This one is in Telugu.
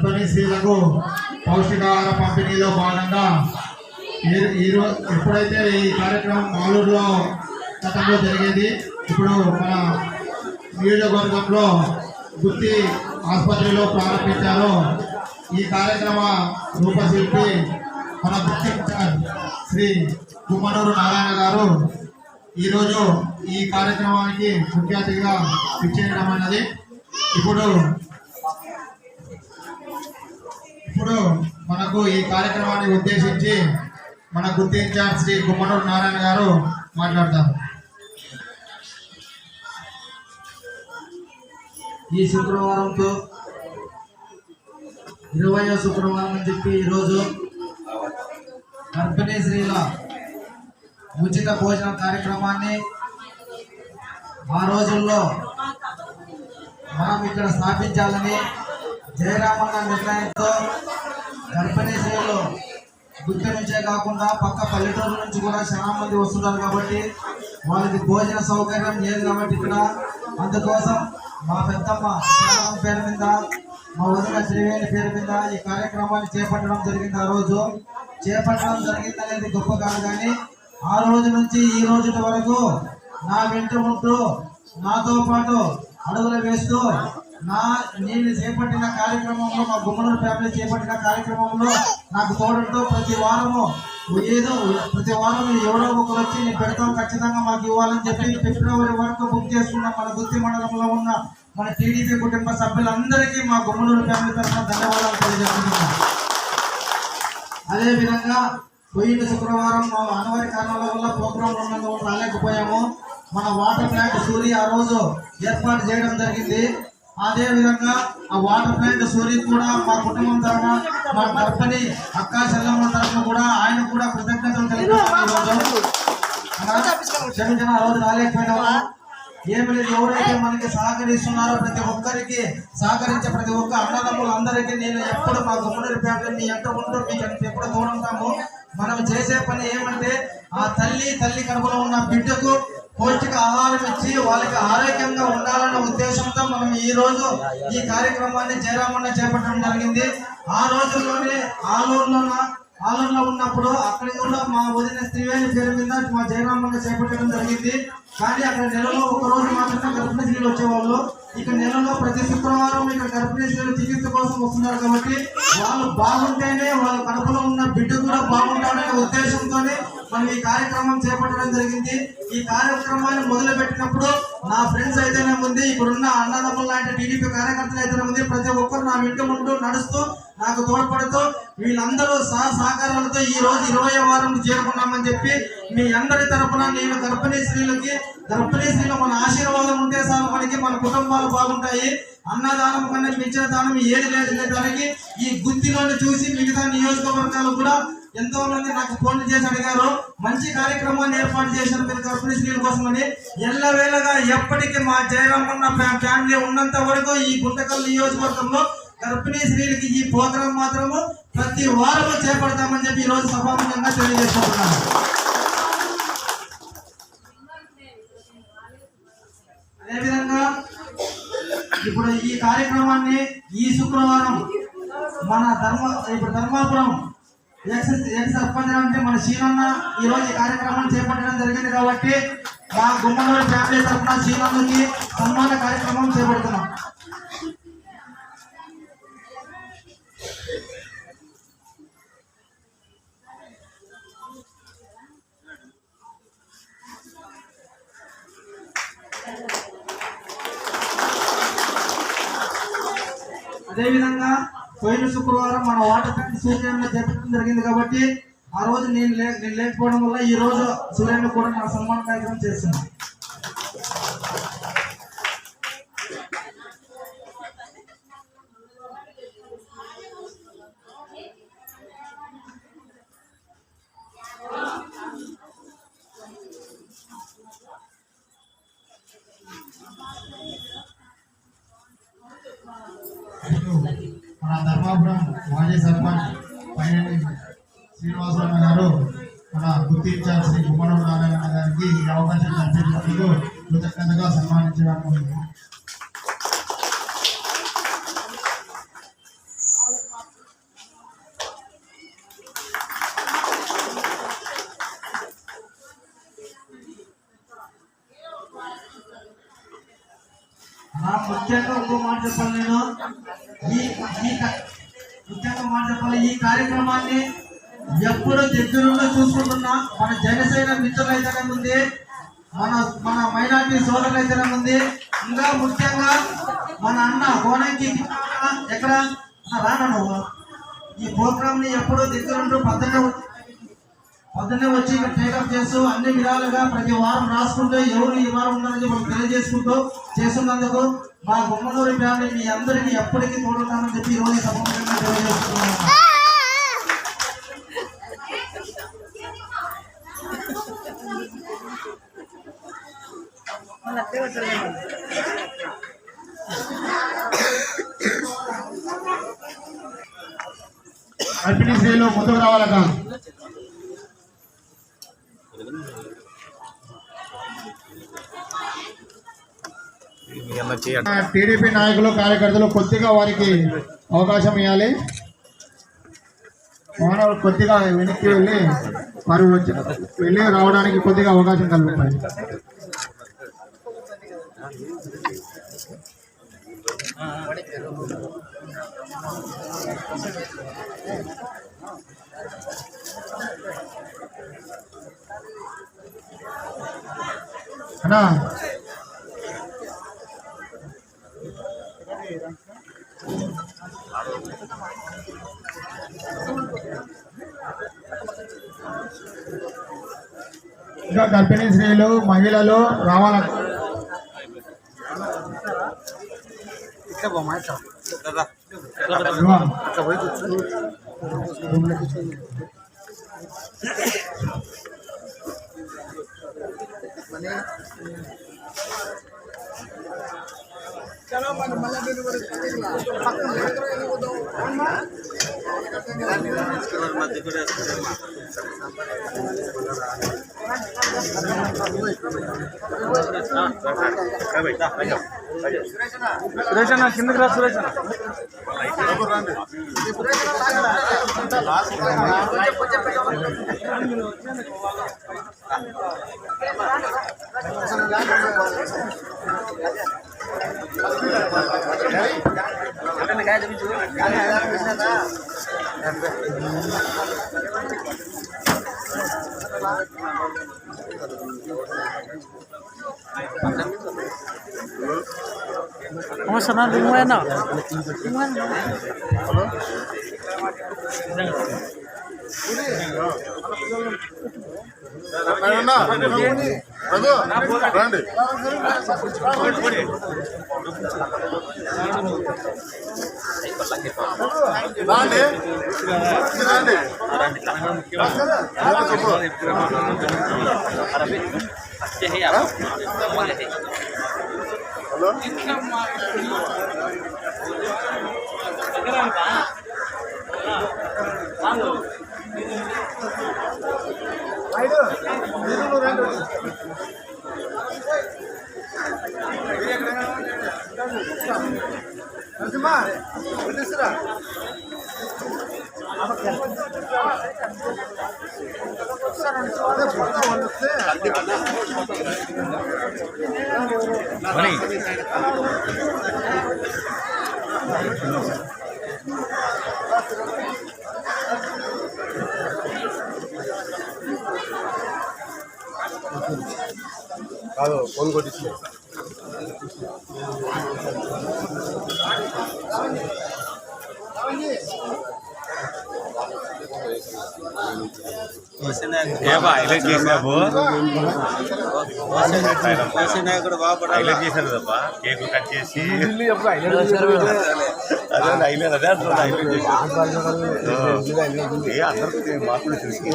గర్భిణీ స్త్రీలకు పౌష్టికాహార పంపిణీలో భాగంగా ఎప్పుడైతే ఈ కార్యక్రమం మాలూరులో గతంలో జరిగేది, ఇప్పుడు మన నియోజకవర్గంలో గుత్తి ఆసుపత్రిలో ప్రారంభించారో ఈ కార్యక్రమ రూపశిల్పి మన గుత్తి శ్రీ గుమ్మనూరు నారాయణ గారు ఈరోజు ఈ కార్యక్రమానికి ముఖ్య అతిథిగా ఇచ్చేయడం అన్నది. ఇప్పుడు మనకు ఈ కార్యక్రమాన్ని ఉద్దేశించి మన గుత్తి ఇన్ఛార్జ్ శ్రీ గుమ్మనూరు నారాయణ గారు మాట్లాడతారు. ఈ శుక్రవారంతో 20వ శుక్రవారం అని చెప్పి ఈరోజు గర్భిణీ స్త్రీల ఉచిత భోజన కార్యక్రమాన్ని ఆ రోజుల్లో మనం ఇక్కడ స్థాపించాలని జయరామన్న నిర్ణయంతో గర్భిణీ స్త్రీలు గుత్తి నుంచే కాకుండా పక్క పల్లెటూరు నుంచి కూడా చాలా మంది వస్తున్నారు కాబట్టి వాళ్ళకి భోజన సౌకర్యం లేదు కాబట్టి ఇక్కడ అందుకోసం మా పెద్దమ్మ పేరు మీద, మా వదిన శ్రీవేణి పేరు మీద ఈ కార్యక్రమాన్ని చేపట్టడం జరిగింది. ఆ రోజు చేపట్టడం జరిగిందనేది గొప్ప కాదు, కానీ ఆ రోజు నుంచి ఈ రోజు వరకు నా వెంట ఉంటూ నాతో పాటు అడుగులు వేస్తూ నేను చేపట్టిన కార్యక్రమంలో, మా గుమ్మనూరు ఫ్యామిలీ చేపట్టిన కార్యక్రమంలో నాకు తోడుతో ప్రతి వారం ఎవరో ఒకరు వచ్చి నేను పెడతాం, ఖచ్చితంగా మాకు ఇవ్వాలని చెప్పి ఫిబ్రవరి వరకు బుక్ చేసుకున్నాం. మన గుత్తి మండలంలో ఉన్న మన టీడీపీ కుటుంబ సభ్యులందరికీ మా గుమ్మనూరు ఫ్యామిలీ తరఫున ధన్యవాదాలు తెలియజేస్తున్నాం. అదేవిధంగా పోయిన శుక్రవారం మా అనివార్య కారణాల వల్ల ప్రోగ్రాం ఉన్నందుకు రాలేకపోయాము. మన వాటర్ ప్లాంట్ సూర్య ఆ రోజు ఏర్పాటు చేయడం జరిగింది. అదే విధంగా ఆ వాటర్ ప్లాంట్ సూర్య కూడా మా కుటుంబం తరఫున, మా గర్భిణి అక్క చెల్లమ్మ తరఫున కూడా ఆయన కూడా కృతజ్ఞతలు తెలుపుతున్నాము. క్షమించిన ఆ రోజు రాలేకపోయినాము. ఏమి లేదు, ఎవరైతే మనకి సహకరిస్తున్నారో ప్రతి ఒక్కరికి సహకరించే ప్రతి ఒక్క అన్నదమ్ములందరికీ నేను ఎప్పుడు మా గుమ్మనూరు ఫ్యామిలీ మీ ఎంత ఉంటూ మీకు ఎప్పుడు తోడుంటాము. మనం చేసే పని ఏమంటే ఆ తల్లి కడుపులో ఉన్న బిడ్డకు పౌష్టిక ఆహారం ఇచ్చి వాళ్ళకి ఆరోగ్యంగా ఉండాలన్న ఉద్దేశంతో మనం ఈ రోజు ఈ కార్యక్రమాన్ని జయరామన్న చేపట్టడం జరిగింది. ఆ రోజుల్లోనే ఆలూరులో ఉన్నప్పుడు అక్కడ కూడా మా వదిన శ్రీవేణి పేరు మీద మా జయరామన్న చేపట్టడం జరిగింది. కానీ అక్కడ నెలలో ఒక రోజు మాత్రమే గర్భిణీ స్త్రీలు వచ్చేవాళ్ళు. ఇక నెలలో ప్రతి శుక్రవారం ఇక్కడ గర్భిణీ స్త్రీలు చికిత్స కోసం వస్తున్నారు కాబట్టి వాళ్ళు బాగుంటేనే వాళ్ళ కడుపులో ఉన్న బిడ్డ కూడా బాగుంటాడనే ఉద్దేశంతోనే మనం ఈ కార్యక్రమం చేపట్టడం జరిగింది. ఈ కార్యక్రమాన్ని మొదలు పెట్టినప్పుడు నా ఫ్రెండ్స్ అయితేనే ఉంది, ఇక్కడున్న అన్నదమ్ములు లాంటి టీడీపీ కార్యకర్తలు అయితేనే ఉంది, ప్రతి ఒక్కరు నా వెంట ఉంటూ నడుస్తూ నాకు తోడ్పడుతూ వీళ్ళందరూ సహకారాలతో ఈ రోజు 20వ వారం చేరుకున్నామని చెప్పి మీ అందరి తరఫున నేను గర్భిణీ స్త్రీలు మన ఆశీర్వాదం ఉంటే సార్ మనకి మన కుటుంబాలు బాగుంటాయి. అన్నదానం కన్నా మించిన దానం ఏది లేదు దానికి ఈ గుత్తిలోని చూసి మిగతా నియోజకవర్గాలు కూడా ఎంతో మంది నాకు ఫోన్లు చేసి అడిగారు, మంచి కార్యక్రమాన్ని ఏర్పాటు చేశారు మీరు గర్భిణీ స్త్రీల కోసమని. ఎల్లవేళగా ఎప్పటికీ మా జయరామన్న ఫ్యామిలీ ఉన్నంత వరకు ఈ గుంటకల్ నియోజకవర్గంలో గర్భిణీ స్త్రీలకి ఈ ప్రోగ్రాం మాత్రము ప్రతి వారము చేపడతామని చెప్పి ఈరోజు సభాముఖంగా తెలియజేసుకుంటున్నాను. అదేవిధంగా ఇప్పుడు ఈ కార్యక్రమాన్ని ఈ శుక్రవారం మన ధర్మాపురం ఎక్స్ సర్పంచ్ అంటే మన శ్రీనన్న ఈ రోజు ఈ కార్యక్రమాన్ని చేపట్టడం జరిగింది కాబట్టి మా గుమ్మనూరు ఫ్యామిలీ తరఫున శ్రీనన్నకి సన్మాన కార్యక్రమం చేపడుతున్నాం. అదేవిధంగా పోయిన శుక్రవారం మన వాటర్ ట్యాంక్ సూర్యంలో చేపట్టడం జరిగింది కాబట్టి ఆ రోజు నేను లేకపోవడం వల్ల ఈ రోజు సూర్యుని కూడా నా సన్మాన కార్యక్రమం చేస్తున్నాను. మన ధర్మాపురం మాజీ సర్పంచ్ పైన శ్రీనివాసరావు గారు మన గుత్తి ఇన్ఛార్జ్ శ్రీ గుమ్మనూరు నారాయణ గారికి ఈ అవకాశం కల్పించినందుకు కృతజ్ఞతగా సన్మానించడానికి ముఖ్యంగా ఇంకో మాట చెప్పాలి నేను ముఖ్యంగా మాట చెప్పాలి ఈ కార్యక్రమాన్ని ఎప్పుడు దగ్గరుండి చూసుకుంటున్నా మన జనసేన మిత్రులు అయితేనే ఉంది, మన మైనార్టీ సోదరులు అయితేనే ఉంది, ఇంకా ముఖ్యంగా మన అన్న కోనంకి ఎక్కడ రాను నువ్వు ఈ ప్రోగ్రామ్ ని ఎప్పుడూ దగ్గరుంటూ పొద్దున్నే వచ్చి ఇక్కడ టేకప్ చేస్తూ అన్ని విధాలుగా ప్రతి వారం రాసుకుంటూ ఎవరు ఈ వారం ఉన్నారని మనం తెలియజేసుకుంటూ చేస్తున్నందుకు మా గుమ్మనూరి ఫ్యామిలీ మీ అందరికీ ఎప్పటికీ తోడుతామని చెప్పి ఈరోజు సభముఖంగా తెలియజేస్తున్నాను. గర్భిణీ స్త్రీలు ముందుకు రావాలట. టీడీపీ నాయకులు కార్యకర్తలు కొద్దిగా వారికి అవకాశం ఇవ్వాలి. మానవులు కొద్దిగా వెనక్కి వెళ్ళి వారు వెళ్ళి రావడానికి కొద్దిగా అవకాశం కలుగుతాయి. అన్నా ఇంకా గర్భిణీ స్త్రీలు మహిళలు రావాల. సురేష్ అన్న కిందకి రా. సురేష్ అన్న sana lingwan na. Lingwan na. కాదు ఫోన్ కొట్టించి హైలైట్ చేసావు హైలైట్ చేశారు తప్ప కేక్ కట్ చేసి అదే హైలైట్ అదే అంటున్నా హైలైట్ చేసి అందరికి మాకు తెలిసి